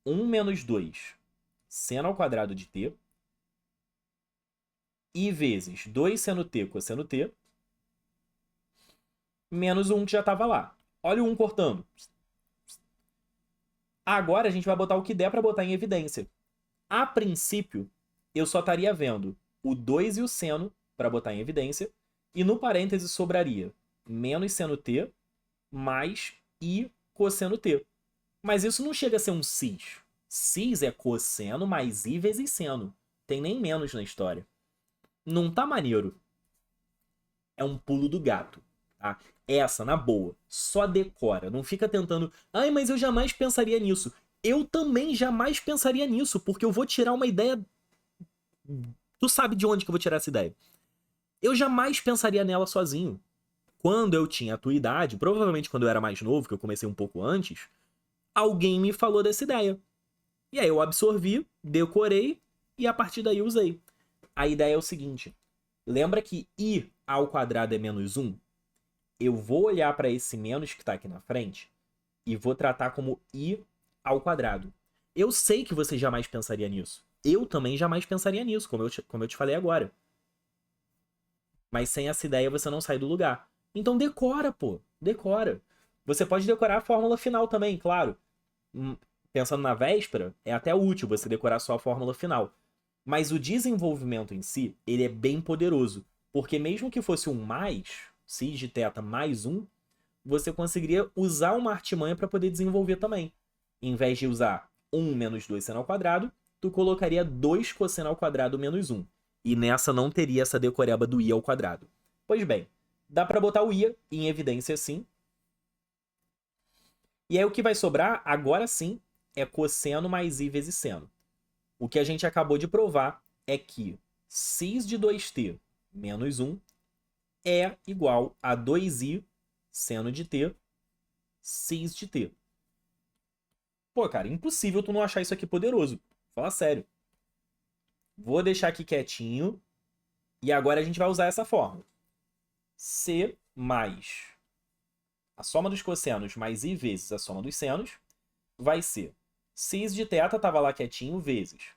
1 menos 2 seno ao quadrado de t, i vezes 2 seno t cosseno t, menos o 1 que já estava lá. Olha o 1 cortando. Agora a gente vai botar o que der para botar em evidência. A princípio, eu só estaria vendo o 2 e o seno para botar em evidência, e no parêntese sobraria menos seno t mais i cosseno t. Mas isso não chega a ser um cis. Cis é cosseno mais i vezes seno. Tem nem menos na história. Não tá maneiro. É um pulo do gato. Tá? Essa, na boa, só decora. Não fica tentando... Ai, mas eu jamais pensaria nisso. Eu também jamais pensaria nisso, porque eu vou tirar uma ideia... Tu sabe de onde que eu vou tirar essa ideia. Eu jamais pensaria nela sozinho. Quando eu tinha a tua idade, provavelmente quando eu era mais novo, que eu comecei um pouco antes, alguém me falou dessa ideia. E aí eu absorvi, decorei e a partir daí usei. A ideia é o seguinte. Lembra que i ao quadrado é menos 1? Eu vou olhar para esse menos que está aqui na frente e vou tratar como i ao quadrado. Eu sei que você jamais pensaria nisso. Eu também jamais pensaria nisso, como eu te falei agora. Mas sem essa ideia você não sai do lugar. Então decora, pô. Decora. Você pode decorar a fórmula final também, claro. Pensando na véspera, é até útil você decorar só a fórmula final. Mas o desenvolvimento em si, ele é bem poderoso. Porque mesmo que fosse um mais, cis de θ mais 1, você conseguiria usar uma artimanha para poder desenvolver também. Em vez de usar 1 menos 2 seno ao quadrado, tu colocaria 2 cosseno ao quadrado menos 1. E nessa não teria essa decoreba do i ao quadrado. Pois bem, dá para botar o i em evidência sim. E aí o que vai sobrar, agora sim, é cosseno mais i vezes seno. O que a gente acabou de provar é que cis de 2t menos 1 é igual a 2i seno de t cis de t. Pô, cara, impossível tu não achar isso aqui poderoso. Fala sério. Vou deixar aqui quietinho. E agora a gente vai usar essa fórmula. C mais a soma dos cossenos mais i vezes a soma dos senos vai ser cis de θ estava lá quietinho vezes.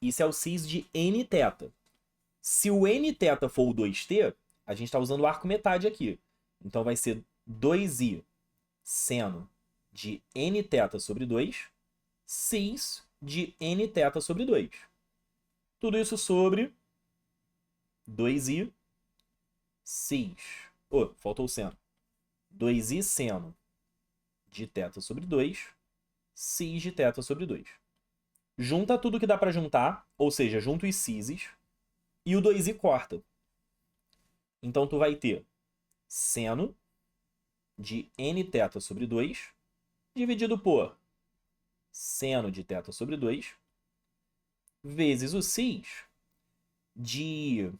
Isso é o cis de nθ. Se o nθ for o 2t, a gente está usando o arco metade aqui. Então vai ser 2i seno de nθ sobre 2, cis de nθ sobre 2. Tudo isso sobre 2i cis. Faltou o seno. 2i seno de θ sobre 2 cis de θ sobre 2. Junta tudo que dá para juntar, ou seja, junta os cises, e o 2i corta. Então tu vai ter seno de nθ sobre 2 dividido por seno de θ sobre 2 vezes o cis de...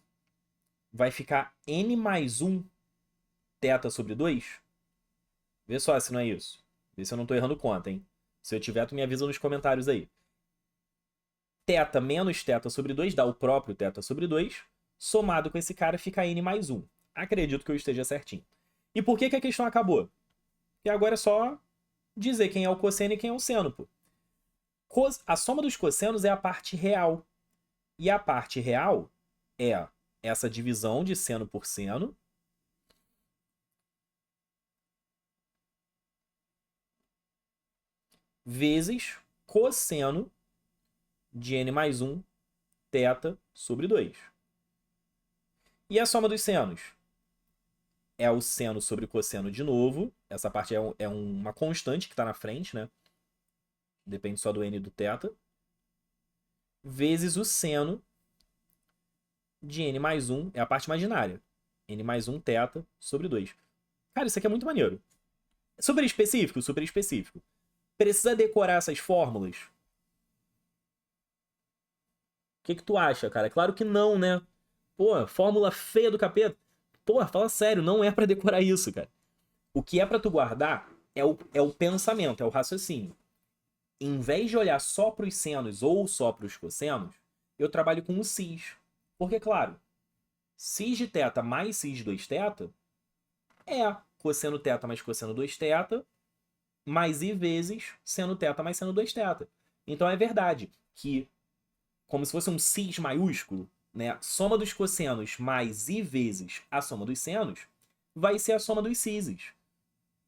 vai ficar n mais 1 θ sobre 2. Vê só se não é isso. Vê se eu não tô errando conta, hein? Se eu tiver, tu me avisa nos comentários aí. Θ menos θ sobre 2 dá o próprio θ sobre 2. Somado com esse cara fica n mais 1. Acredito que eu esteja certinho. E por que a questão acabou? Porque agora é só dizer quem é o cosseno e quem é o seno, pô. A soma dos cossenos é a parte real. E a parte real é essa divisão de seno por seno vezes cosseno de n mais 1 θ sobre 2. E a soma dos senos? É o seno sobre cosseno de novo. Essa parte é uma constante que está na frente, né? Depende só do n e do θ. Vezes o seno de n mais 1, é a parte imaginária. N mais 1 θ sobre 2. Cara, isso aqui é muito maneiro. Super específico, super específico. Precisa decorar essas fórmulas? O que tu acha, cara? Claro que não, né? Pô, fórmula feia do capeta. Pô, fala sério, não é pra decorar isso, cara. O que é pra tu guardar é o pensamento, é o raciocínio. Em vez de olhar só pros senos ou só pros cossenos, eu trabalho com o cis. Porque, claro, cis de θ mais cis de 2θ é cosseno θ mais cosseno 2θ mais i vezes seno θ mais seno 2θ. Então é verdade que, como se fosse um cis maiúsculo, né, soma dos cossenos mais i vezes a soma dos senos vai ser a soma dos cises.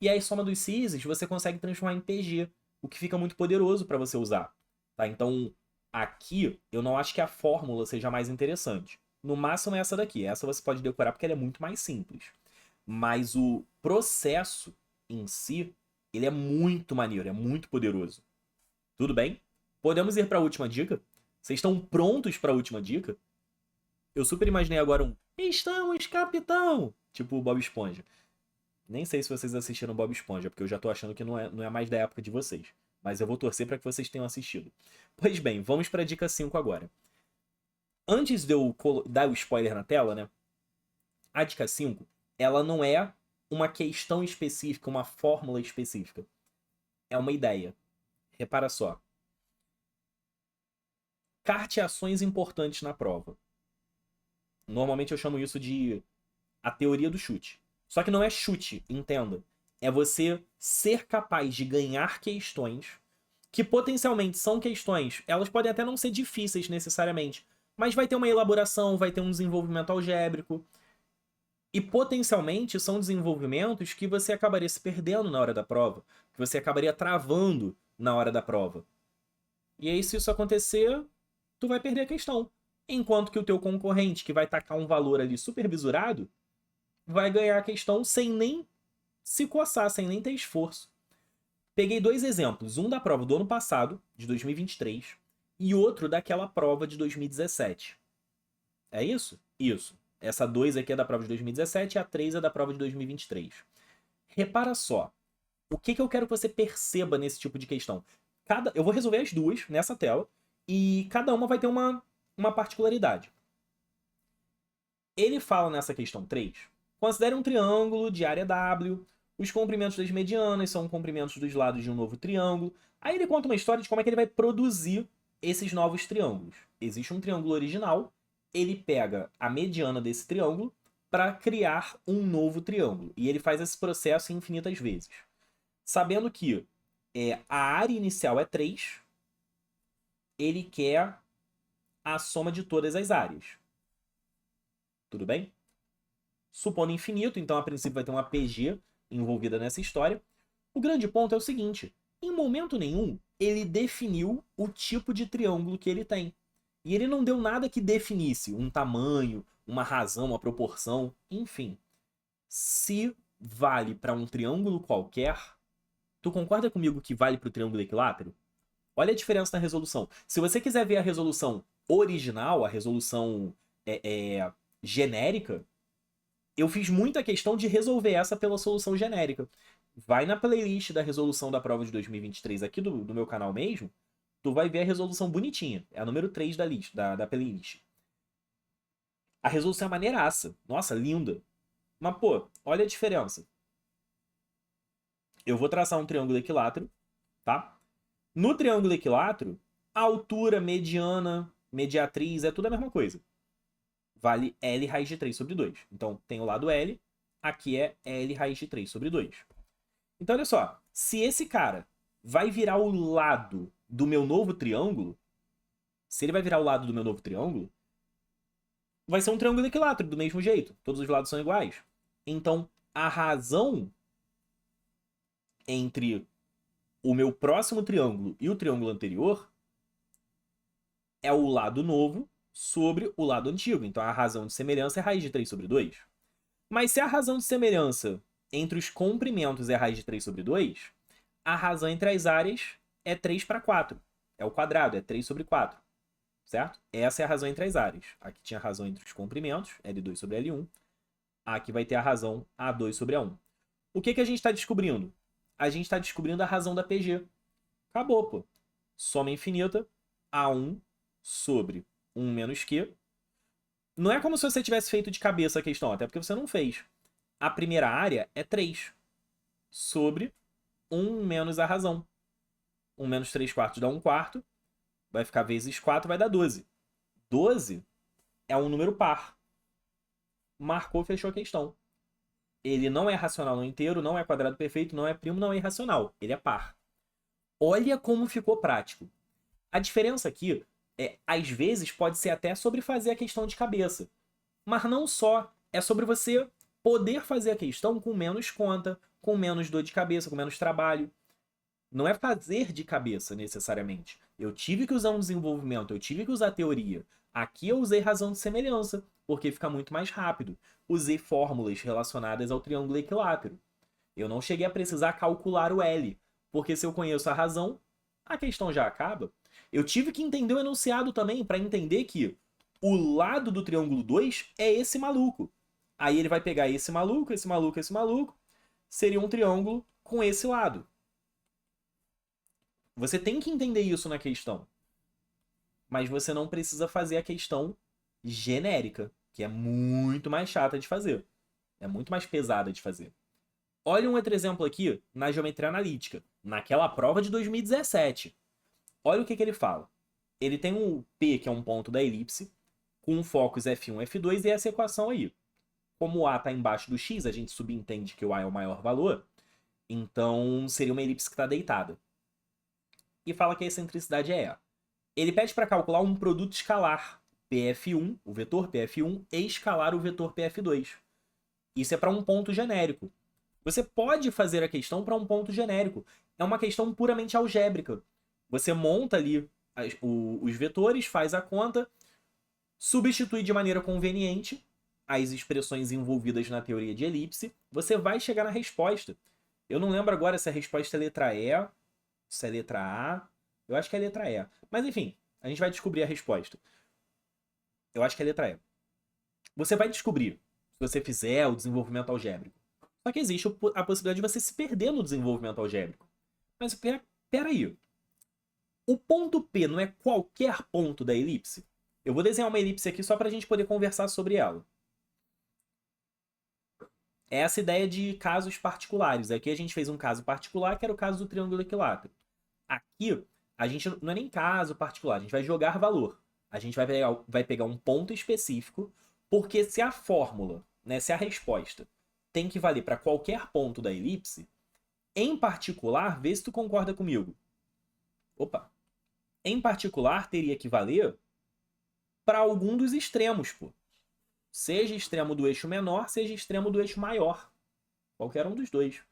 E aí, a soma dos cises você consegue transformar em PG, o que fica muito poderoso para você usar. Tá? Então, aqui, eu não acho que a fórmula seja mais interessante. No máximo é essa daqui. Essa você pode decorar porque ela é muito mais simples. Mas o processo em si, ele é muito maneiro, é muito poderoso. Tudo bem? Podemos ir para a última dica? Vocês estão prontos para a última dica? Eu super imaginei agora um "Estamos, capitão!" Tipo o Bob Esponja. Nem sei se vocês assistiram Bob Esponja, porque eu já tô achando que não é mais da época de vocês. Mas eu vou torcer para que vocês tenham assistido. Pois bem, vamos para a dica 5 agora. Antes de eu dar o spoiler na tela, né? A dica 5, ela não é uma questão específica, uma fórmula específica. É uma ideia. Repara só. Carteações importantes na prova. Normalmente eu chamo isso de a teoria do chute. Só que não é chute, entenda. É você ser capaz de ganhar questões que potencialmente são questões, elas podem até não ser difíceis necessariamente, mas vai ter uma elaboração, vai ter um desenvolvimento algébrico. E potencialmente são desenvolvimentos que você acabaria se perdendo na hora da prova, que você acabaria travando na hora da prova. E aí, se isso acontecer, tu vai perder a questão. Enquanto que o teu concorrente, que vai tacar um valor ali supervisurado, vai ganhar a questão sem nem se coçar, sem nem ter esforço. Peguei dois exemplos, um da prova do ano passado, de 2023, e outro daquela prova de 2017. É isso? Isso. Essa 2 aqui é da prova de 2017 e a 3 é da prova de 2023. Repara só, o que eu quero que você perceba nesse tipo de questão? Eu vou resolver as duas nessa tela, e cada uma vai ter uma particularidade. Ele fala nessa questão 3, considere um triângulo de área W, os comprimentos das medianas são comprimentos dos lados de um novo triângulo. Aí ele conta uma história de como é que ele vai produzir esses novos triângulos. Existe um triângulo original, ele pega a mediana desse triângulo para criar um novo triângulo. E ele faz esse processo infinitas vezes. Sabendo que a área inicial é 3, ele quer a soma de todas as áreas. Tudo bem? Supondo infinito, então a princípio vai ter uma PG envolvida nessa história. O grande ponto é o seguinte: em momento nenhum ele definiu o tipo de triângulo que ele tem. E ele não deu nada que definisse um tamanho, uma razão, uma proporção, enfim. Se vale para um triângulo qualquer, Tu concorda comigo que vale pro triângulo equilátero? Olha a diferença na resolução. Se você quiser ver a resolução original, a resolução genérica, eu fiz muita questão de resolver essa pela solução genérica. Vai na playlist da resolução da prova de 2023 aqui do meu canal mesmo, tu vai ver a resolução bonitinha. É a número 3 da lista, da playlist. A resolução é maneiraça. Nossa, linda. Mas, pô, olha a diferença. Eu vou traçar um triângulo equilátero, tá? No triângulo equilátero, a altura, mediana, mediatriz, é tudo a mesma coisa. Vale L raiz de 3 sobre 2. Então, tem o lado L, aqui é L raiz de 3 sobre 2. Então, olha só. Se esse cara vai virar o lado do meu novo triângulo, se ele vai virar o lado do meu novo triângulo, vai ser um triângulo equilátero, do mesmo jeito. Todos os lados são iguais. Então, a razão entre o meu próximo triângulo e o triângulo anterior é o lado novo sobre o lado antigo. Então, a razão de semelhança é raiz de 3 sobre 2. Mas se a razão de semelhança entre os comprimentos é raiz de 3 sobre 2, a razão entre as áreas é 3 para 4. É o quadrado, é 3 sobre 4. Certo? Essa é a razão entre as áreas. Aqui tinha a razão entre os comprimentos, L2 sobre L1. Aqui vai ter a razão A2 sobre A1. O que a gente está descobrindo? A gente está descobrindo a razão da PG. Acabou, pô. Soma infinita, A1 sobre 1 menos Q. Não é como se você tivesse feito de cabeça a questão, até porque você não fez. A primeira área é 3 sobre 1 menos a razão. 1 menos 3 quartos dá 1 quarto. Vai ficar vezes 4, vai dar 12. 12 é um número par. Marcou, fechou a questão. Ele não é racional no inteiro, não é quadrado perfeito, não é primo, não é irracional. Ele é par. Olha como ficou prático. A diferença aqui é, às vezes, pode ser até sobre fazer a questão de cabeça. Mas não só. É sobre você poder fazer a questão com menos conta, com menos dor de cabeça, com menos trabalho. Não é fazer de cabeça, necessariamente. Eu tive que usar um desenvolvimento, eu tive que usar teoria. Aqui eu usei razão de semelhança, porque fica muito mais rápido. Usei fórmulas relacionadas ao triângulo equilátero. Eu não cheguei a precisar calcular o L, porque se eu conheço a razão, a questão já acaba. Eu tive que entender o enunciado também para entender que o lado do triângulo 2 é esse maluco. Aí ele vai pegar esse maluco, esse maluco, esse maluco. Seria um triângulo com esse lado. Você tem que entender isso na questão. Mas você não precisa fazer a questão genérica, que é muito mais chata de fazer. É muito mais pesada de fazer. Olha um outro exemplo aqui na geometria analítica, naquela prova de 2017. Olha o que ele fala. Ele tem um P, que é um ponto da elipse, com focos F1, F2 e essa equação aí. Como o A está embaixo do X, a gente subentende que o A é o maior valor, então seria uma elipse que está deitada. E fala que a excentricidade é E. Ele pede para calcular um produto escalar, PF1, o vetor PF1, e escalar o vetor PF2. Isso é para um ponto genérico. Você pode fazer a questão para um ponto genérico. É uma questão puramente algébrica. Você monta ali os vetores, faz a conta, substitui de maneira conveniente as expressões envolvidas na teoria de elipse, você vai chegar na resposta. Eu não lembro agora se a resposta é letra E, se é letra A. Eu acho que é letra E. Mas enfim, a gente vai descobrir a resposta. Eu acho que é letra E. Você vai descobrir, se você fizer o desenvolvimento algébrico. Só que existe a possibilidade de você se perder no desenvolvimento algébrico. Mas peraí. O ponto P não é qualquer ponto da elipse? Eu vou desenhar uma elipse aqui só para a gente poder conversar sobre ela. É essa ideia de casos particulares. Aqui a gente fez um caso particular, que era o caso do triângulo equilátero. Aqui, a gente não é nem caso particular, a gente vai jogar valor. A gente vai pegar um ponto específico, porque se a fórmula, né, se a resposta tem que valer para qualquer ponto da elipse, em particular, vê se tu concorda comigo. Opa! Em particular, teria que valer para algum dos extremos, pô. Seja extremo do eixo menor, seja extremo do eixo maior. Qualquer um dos dois.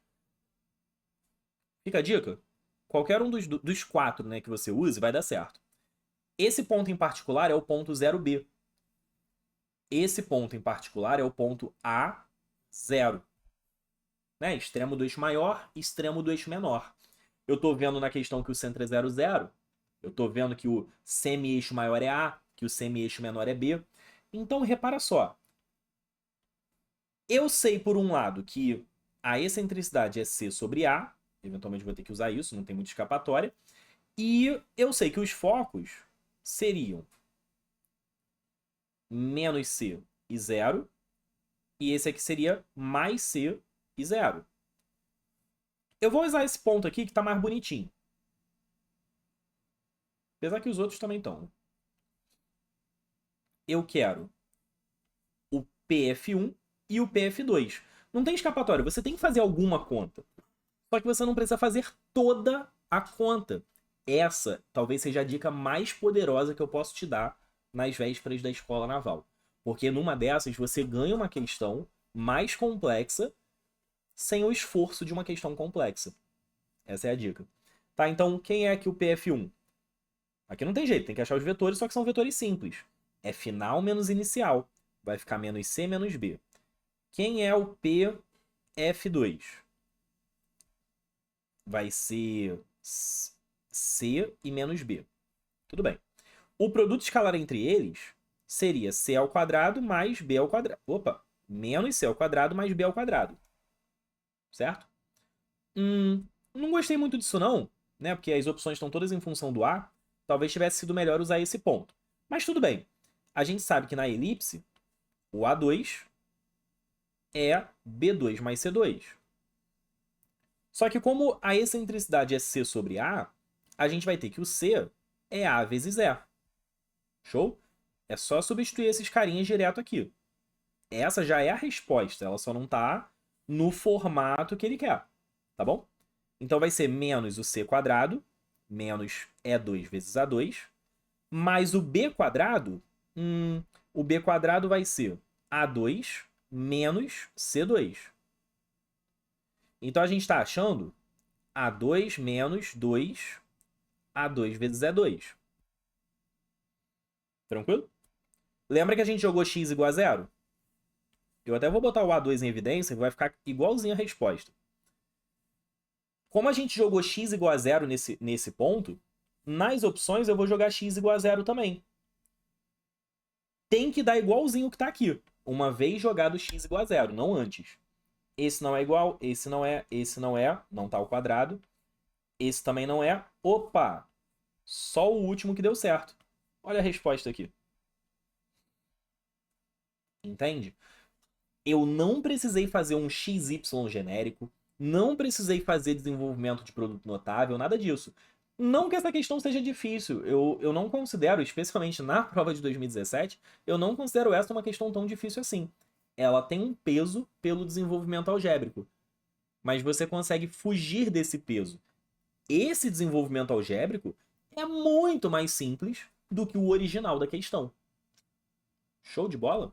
Fica a dica? Qualquer um dos quatro, né, que você use vai dar certo. Esse ponto em particular é o ponto 0B. Esse ponto em particular é o ponto A0. Né? Extremo do eixo maior, extremo do eixo menor. Eu estou vendo na questão que o centro é 0, 0. Eu estou vendo que o semi-eixo maior é A, que o semi-eixo menor é B. Então, repara só. Eu sei, por um lado, que a excentricidade é C sobre A. Eventualmente vou ter que usar isso, não tem muita escapatória. E eu sei que os focos seriam menos C e 0. E esse aqui seria mais C e 0. Eu vou usar esse ponto aqui que está mais bonitinho. Apesar que os outros também estão. Eu quero o PF1 e o PF2. Não tem escapatória, você tem que fazer alguma conta. Só que você não precisa fazer toda a conta. Essa talvez seja a dica mais poderosa que eu posso te dar nas vésperas da escola naval. Porque numa dessas você ganha uma questão mais complexa sem o esforço de uma questão complexa. Essa é a dica. Tá, então quem é aqui o PF1? Aqui não tem jeito, tem que achar os vetores, só que são vetores simples. É final menos inicial. Vai ficar menos C menos B. Quem é o PF2? Vai ser C e menos B. Tudo bem. O produto escalar entre eles seria C ao quadrado mais B ao quadrado. Opa! Menos C ao quadrado mais B ao quadrado. Certo? Não gostei muito disso não, né? Porque as opções estão todas em função do A. Talvez tivesse sido melhor usar esse ponto. Mas tudo bem. A gente sabe que na elipse, o A2 é B2 mais C2. Só que como a excentricidade é C sobre A, a gente vai ter que o C é A vezes E. Show? É só substituir esses carinhas direto aqui. Essa já é a resposta, ela só não está no formato que ele quer. Tá bom? Então vai ser menos o C quadrado, menos E2 vezes A2, mais o B quadrado, o B quadrado vai ser A2 menos C2. Então a gente está achando A2 menos 2, A2 vezes E2. Tranquilo? Lembra que a gente jogou x igual a 0? Eu até vou botar o A2 em evidência, que vai ficar igualzinho a resposta. Como a gente jogou x igual a 0 nesse ponto, nas opções eu vou jogar x igual a 0 também. Tem que dar igualzinho o que está aqui, uma vez jogado x igual a 0, não antes. Esse não é igual, esse não é, não está ao quadrado. Esse também não é. Opa! Só o último que deu certo. Olha a resposta aqui. Entende? Eu não precisei fazer um XY genérico, não precisei fazer desenvolvimento de produto notável, nada disso. Não que essa questão seja difícil, eu não considero, especialmente na prova de 2017, eu não considero essa uma questão tão difícil assim. Ela tem um peso pelo desenvolvimento algébrico, mas você consegue fugir desse peso. Esse desenvolvimento algébrico é muito mais simples do que o original da questão. Show de bola?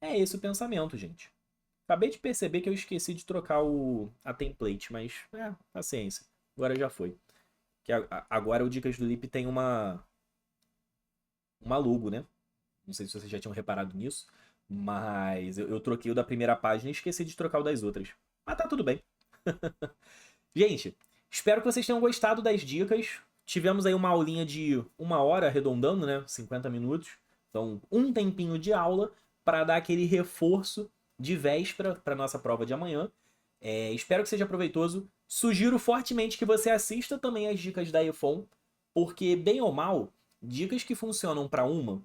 É esse o pensamento, gente. Acabei de perceber que eu esqueci de trocar a template, mas paciência. Agora já foi. Que agora o Dicas do Lip tem uma logo, né? Não sei se vocês já tinham reparado nisso, mas eu troquei o da primeira página e esqueci de trocar o das outras. Mas tá tudo bem. Gente, espero que vocês tenham gostado das dicas. Tivemos aí uma aulinha de 1 hora, arredondando, né? 50 minutos. Então, um tempinho de aula para dar aquele reforço de véspera para nossa prova de amanhã. Espero que seja proveitoso. Sugiro fortemente que você assista também as dicas da EFON, porque, bem ou mal, dicas que funcionam para uma,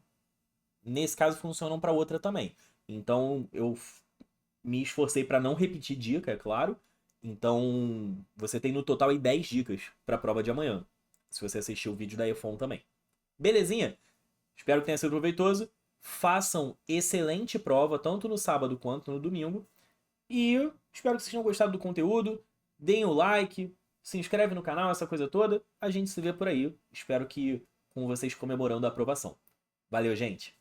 nesse caso, funcionam para outra também. Então, eu me esforcei para não repetir dica, é claro. Então, você tem no total aí 10 dicas para a prova de amanhã, se você assistir o vídeo da EFON também. Belezinha? Espero que tenha sido proveitoso. Façam excelente prova, tanto no sábado quanto no domingo. E espero que vocês tenham gostado do conteúdo. Deem o like, se inscreve no canal, essa coisa toda. A gente se vê por aí. Espero que com vocês comemorando a aprovação. Valeu, gente!